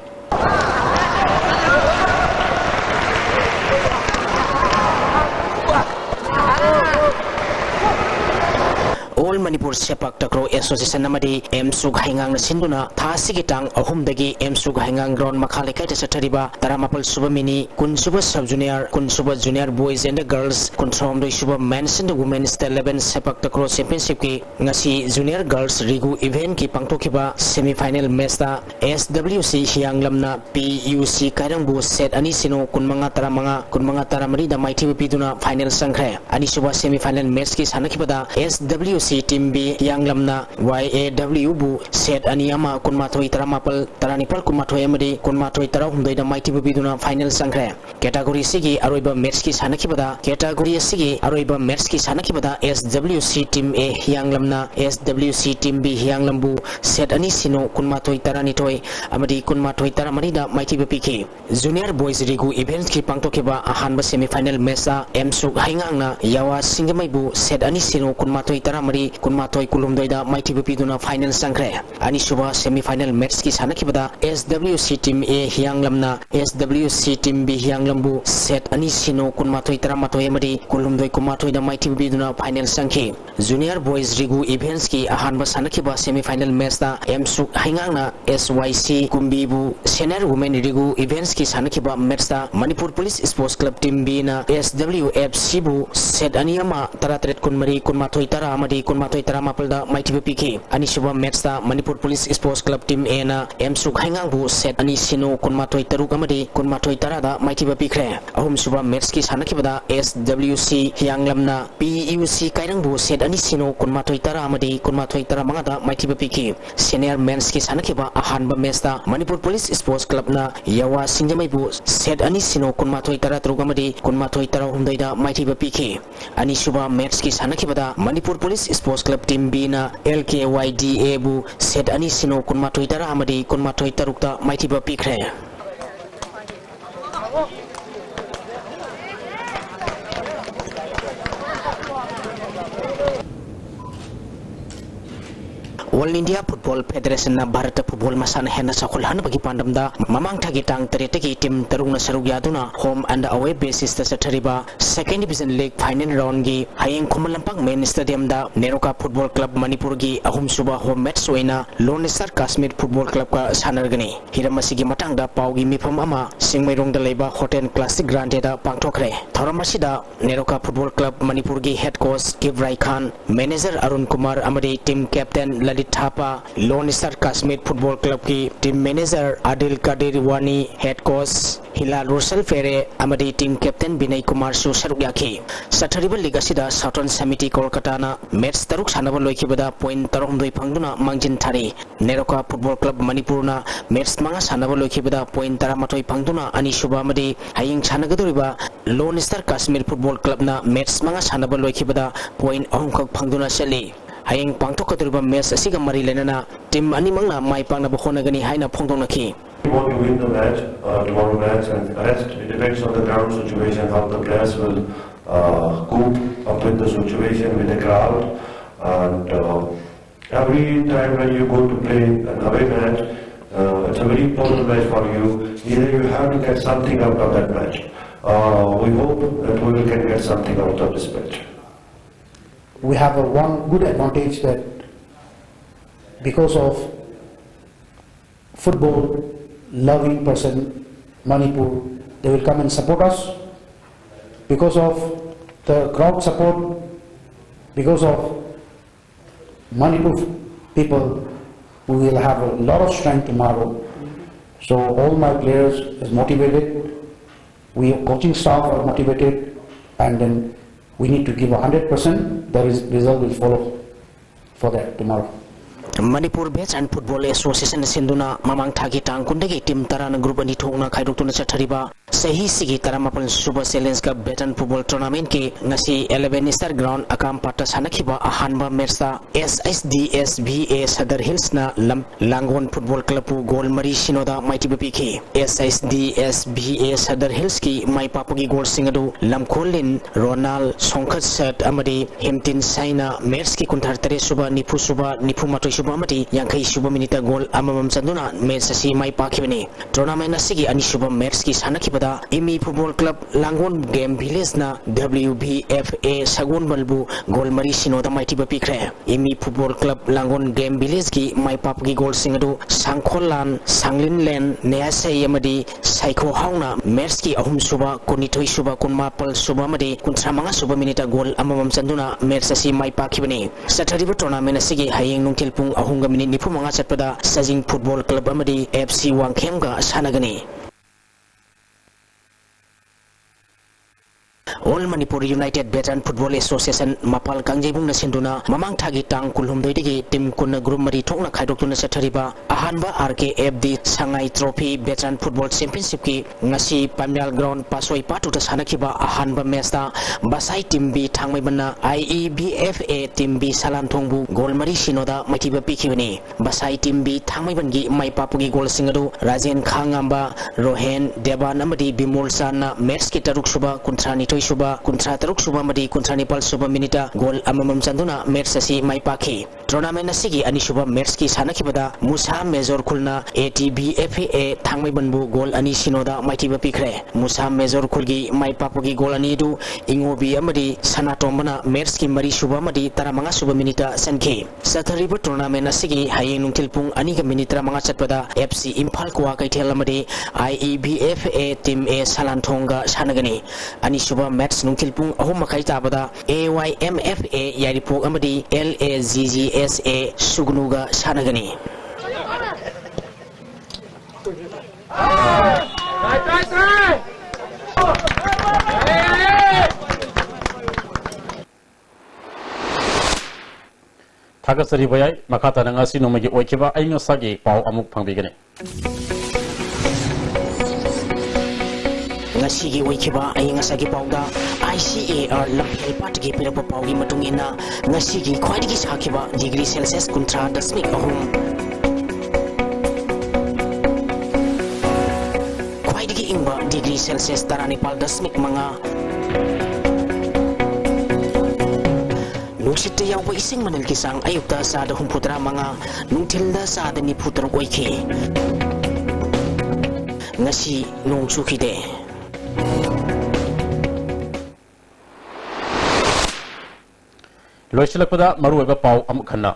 All Manipur Sepak Takraw Association namadi Emsug Haingang na sinduna tha sigitang ahumdagi Emsug Haingang ground makhalekay sathariba taramapal suba mini kun suba sub junior kun suba junior boys and girls kun somdoi suba men's and women's 11 Sepak Takraw championship ki ngasi junior girls rigu event ki pangtokhiba semi final match ta SWC Hianglamna PUC Kairangbu set ani sino kun manga taramari da maithibu piduna final sangkhre ani suba semi final match ki sanakibada SWC team B Hianglamna YAW bu set ani ama kun mathoi taramapal taranipal kun mathoi amadi kun mathoi tarahumdoi da maithibu piduna final sangkhre category sigi aroiba match ki sanakibada category sigi aroiba match ki sanakibada SWC team A Hianglamna SWC team B Hianglambu set ani sino kun mathoi taranitoi amadi kun mathoi taramari da maithibu piki junior boys rigu events ki pangtokhiba ahanba semi final match a Emsug Haingangna yawa singamaibu set ani sino kun mathoi taramari kun mathoi kulumdoi da maithibu piduna final sangkhre ani suba semi final match ki sanakibada SWC team A Hianglamna SWC team B Hianglambu set ani sino kun mathoi taramatoi amadi kulumdoi kun mathoi da maithibu piduna final sangkhi junior boys rigu events ki ahanba sanakiba semi final match ta Emsug Haingangna SYC Kumbibu senior women rigu events ki sanakiba match ta Manipur Police Sports Club team B na SWFC bu set ani ama taratret kun mari kun mathoi tara amadi kun mathoi tara mapalda maithibu piki ani suba match ta Manipur Police Sports Club team A na Emsug Haingang bu set ani sino kun mathoi taruk amadi kun mathoi tara da maithibu pikre ahum suba match ki sanakibada SWC Hianglamna PUC Kairang bu set ani sino kun mathoi tara amadi kun mathoi tara manga da maithibu piki senior men's ki sanakiba ahanba match ta Manipur Police Sports Club na yawa singjamai bu set ani sino kun mathoi tara taruk amadi kun mathoi tara humdoi da maithibu piki ani suba match ki sanakibada Manipur Police Sports Club team B na LKYDA bu set ani sino kun mathoi tara amadi kun mathoi taruk ta maithibu pikre All India Football Federation na Bharat Football masana hena sakulhan bagi pandamda mamang thagi tang tereteki tim tarungna saruk yaduna home and away basis ta sathariba second division league final round gi hayeng khumalampang main stadium da Neroka Football Club Manipur gi ahum suba home match oina Lone Star Kashmir Football Club ka sanargani hiramasi gi matang da paugi mifam ama singmairong da leiba Hotel Classic Grande da pangthokre thoramasi da Neroka Football Club Manipur gi head coach Kivrai Khan manager Arun Kumar amadi team captain Thapa Lone Star Kashmir Football Club ki team manager Adil Kadir Wani head coach Hilal Russell Fere amadi team captain Binay Kumar su saruk yaki sathariba league asida Southern Samiti Kolkata na match taruk sanaba loikibada point tarumdoi phangduna mangjin thari Neroka Football Club Manipur na match manga sanaba loikibada point taramatoi phangduna ani suba amadi haying sanagadoriba Lone Star Kashmir Football Club na match manga sanaba loikibada point ahumkhak phangduna seli hayeng pangthokadriba match asiga mari lenana team animangna mai pangna bokhonagani haina phongdongnaki We want to win the match, tomorrow match, and rest it depends on the ground situation, how the players will cope up with the situation with the crowd. And every time when you go to play an away match, it's a very important match for you. Either you have to get something out of that match. We hope that we can get something out of this match. We have one good advantage that because of football loving person Manipur, they will come and support us. Because of the crowd support, because of Manipur people, we will have a lot of strength tomorrow. So all my players is motivated, we coaching staff are motivated, and then we need to give 100%, the result will follow for that tomorrow. Manipur Base and Football Association Sinduna Mamang Thagi Tangkundagi Team Tarana Group and Hitona Kairutuna Chathariba Sahi Sigi Taramapal Super Salience Cup Betan Football Tournament ki ngasi 11 Star Ground akam patas hanakiba ahanba mersa SSDSBA Sadar Hills na Langon Football Club goal mari sinoda mighty bpk SSDSBA Sadar Hills ki mai papugi goal singadu Lamkolin Ronald Songkhat Sat amadi Hemtin Saina Mers ki kunthar tare suba nipu matoi suba amadi yankai suba minita goal amamam chanduna match asi mai pakibani tournament asigi ani suba match ki sanaki ꯆꯠꯄꯗ ꯏꯃꯤ football club Langol game ꯚꯤꯂꯦꯖꯅ WBFA ꯁꯒꯣꯜꯕꯜꯕꯨ goal 4-0ꯗ ꯃꯥꯏꯊꯤꯕ ꯄꯤꯈ꯭ꯔꯦ ꯏꯃꯤ football club Langol game ꯚꯤꯂꯦꯖꯀꯤ ꯃꯥꯏꯄꯥꯛꯄꯒꯤ ꯒꯣꯜꯁꯤꯡ ꯑꯗꯨ ꯁꯥꯡꯈꯣꯜꯂꯥꯟ ꯁꯥꯡꯂꯤꯟꯂꯦꯟ ꯅꯦꯌꯥꯁꯩ ꯑꯃꯗꯤ ꯁꯥꯏꯈꯣ ꯍꯥꯎꯅ ꯃꯦꯠꯁꯀꯤ 3ꯁꯨꯕ 22ꯁꯨꯕ 17ꯁꯨꯕ ꯑꯃꯗꯤ 35ꯁꯨꯕ ꯃꯤꯅꯤꯠꯇ ꯒꯣꯜ ꯑꯃꯃꯝ ꯆꯟꯗꯨꯅ ꯃꯦꯠꯁ ꯑꯁꯤ ꯃꯥꯏ ꯄꯥꯛꯈꯤꯕꯅꯤ ꯆꯠꯊꯔꯤꯕ ꯇꯣꯔꯅꯥꯃꯦꯟ ꯑꯁꯤꯒꯤ ꯍꯌꯦꯡ ꯅꯨꯡꯊꯤꯜ ꯄꯨꯡ 4:45 ꯆꯠꯄꯗ ꯁꯖꯤꯡ ꯐꯨꯠꯕꯣꯜ ꯀ꯭ꯂꯕ ꯑꯃꯗꯤ FC ꯋꯥꯡꯈꯦꯝꯒ ꯁꯥꯟꯅꯒꯅꯤ All Manipuri United Veteran Football Association Mapal Kangjebung Sinduna Mamang Thagi Tang Kulhumdoi Tim Kun Group Mari Thokna Khaidokuna Sathariba Ahanba RKFD Sangai Trophy Veteran Football Championship ki ngasi Pamyal Ground Pasoi Patu ta sanakiba Ahanba match ta Basai Team B Thangmaibana IEBFA Team B Salanthongbu Gol Mari Sinoda Maitiba Pikibani Basai Team B Thangmaibangi Maipapugi Gol Singadu Rajen Khangamba Rohen Deban amadi Bimol Sana match ki taruk suba kuntrani Suba kuntra taruk suba madi kuntra nipal suba minita gol amamam chanduna match asi mai pakhi tournament asigi ani suba match ki sanakibada Musa Major Khulna ATBFA thangmai banbu gol ani sinoda maitiba pikre Musa Major Khulgi mai papugi gol ani du ingobi amadi sanatombana match ki mari suba madi taramanga suba minita sanki sathariba tournament asigi hayeng nungtil pung ani ga minitra manga chatpada FC Imphal kwa kaithel amadi IEBFA team A Salanthonga sanagani ani suba match nungtil pung 3:00 tabada AYMFA Yaripok amadi LAGGSA Sugnuga sanagani Thagasari bayai makata ngasi nomagi oikiba ainga sagi pau amuk pangbigani Ngasigi Wikiba ay ngasagi pauda ICAR Lampel Patgi Pirapa Paugi Matungina Ngasigi Quadigi Sakiba degree Celsius Kuntra Dasmik Ahum Quadigi Ingba degree Celsius Taranipal Dasmik Manga Nungsit yaw ising manil kisang ayukta sa dahong putra mga nungtilda sa ni putra oiki Ngasi nung sukide Loisilakpada maru eba pau amuk khanna